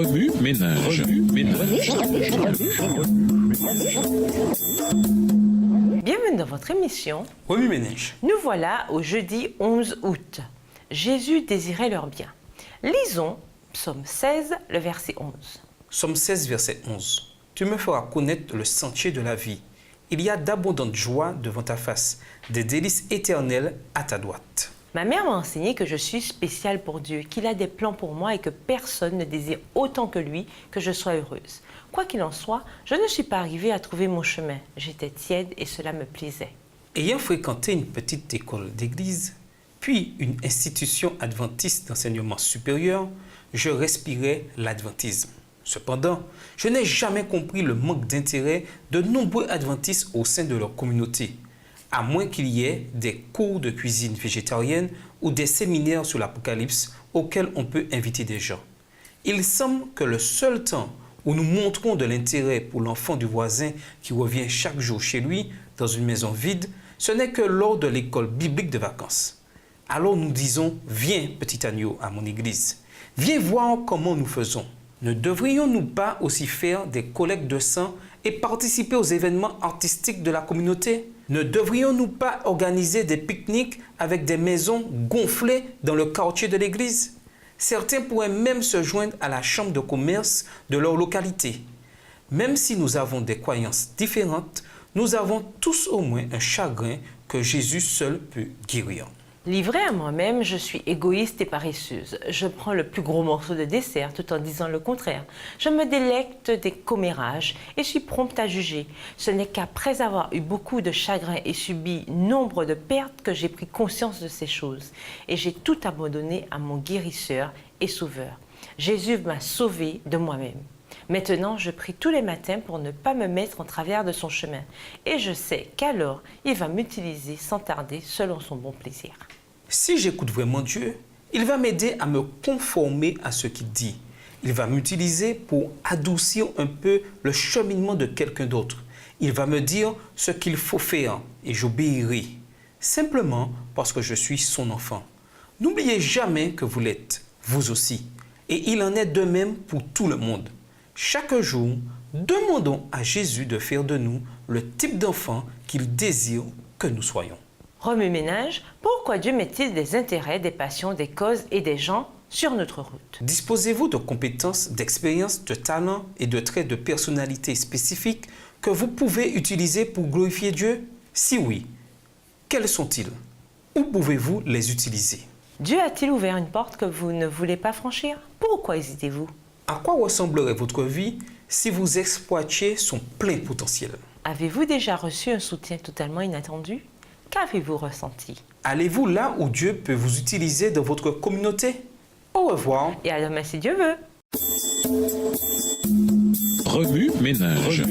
Remue ménage. Bienvenue dans votre émission Remue ménage. Nous voilà au jeudi 11 août. Jésus désirait leur bien. Lisons Psaume 16, le verset 11. Psaume 16, verset 11. Tu me feras connaître le sentier de la vie. Il y a d'abondantes joies devant ta face, des délices éternelles à ta droite. Ma mère m'a enseigné que je suis spéciale pour Dieu, qu'il a des plans pour moi et que personne ne désire autant que lui que je sois heureuse. Quoi qu'il en soit, je ne suis pas arrivée à trouver mon chemin. J'étais tiède et cela me plaisait. Ayant fréquenté une petite école d'église, puis une institution adventiste d'enseignement supérieur, je respirais l'adventisme. Cependant, je n'ai jamais compris le manque d'intérêt de nombreux adventistes au sein de leur communauté, à moins qu'il y ait des cours de cuisine végétarienne ou des séminaires sur l'Apocalypse auxquels on peut inviter des gens. Il semble que le seul temps où nous montrons de l'intérêt pour l'enfant du voisin qui revient chaque jour chez lui dans une maison vide, ce n'est que lors de l'école biblique de vacances. Alors nous disons « Viens, petit agneau, à mon église. Viens voir comment nous faisons. » Ne devrions-nous pas aussi faire des collectes de sang et participer aux événements artistiques de la communauté? Ne devrions-nous pas organiser des pique-niques avec des maisons gonflées dans le quartier de l'église? Certains pourraient même se joindre à la chambre de commerce de leur localité. Même si nous avons des croyances différentes, nous avons tous au moins un chagrin que Jésus seul peut guérir. Livrée à moi-même, je suis égoïste et paresseuse. Je prends le plus gros morceau de dessert tout en disant le contraire. Je me délecte des commérages et suis prompte à juger. Ce n'est qu'après avoir eu beaucoup de chagrin et subi nombre de pertes que j'ai pris conscience de ces choses. Et j'ai tout abandonné à mon guérisseur et sauveur. Jésus m'a sauvée de moi-même. Maintenant, je prie tous les matins pour ne pas me mettre en travers de son chemin. Et je sais qu'alors, il va m'utiliser sans tarder selon son bon plaisir. Si j'écoute vraiment Dieu, il va m'aider à me conformer à ce qu'il dit. Il va m'utiliser pour adoucir un peu le cheminement de quelqu'un d'autre. Il va me dire ce qu'il faut faire et j'obéirai, simplement parce que je suis son enfant. N'oubliez jamais que vous l'êtes, vous aussi. Et il en est de même pour tout le monde. Chaque jour, demandons à Jésus de faire de nous le type d'enfant qu'il désire que nous soyons. Remue ménage, pourquoi Dieu met-il des intérêts, des passions, des causes et des gens sur notre route? Disposez-vous de compétences, d'expériences, de talents et de traits de personnalité spécifiques que vous pouvez utiliser pour glorifier Dieu? Si oui, quels sont-ils? Où pouvez-vous les utiliser? Dieu a-t-il ouvert une porte que vous ne voulez pas franchir? Pourquoi hésitez-vous? À quoi ressemblerait votre vie si vous exploitiez son plein potentiel? Avez-vous déjà reçu un soutien totalement inattendu? Qu'avez-vous ressenti? Allez-vous là où Dieu peut vous utiliser dans votre communauté? Au revoir. Et à demain si Dieu veut. Remue ménage.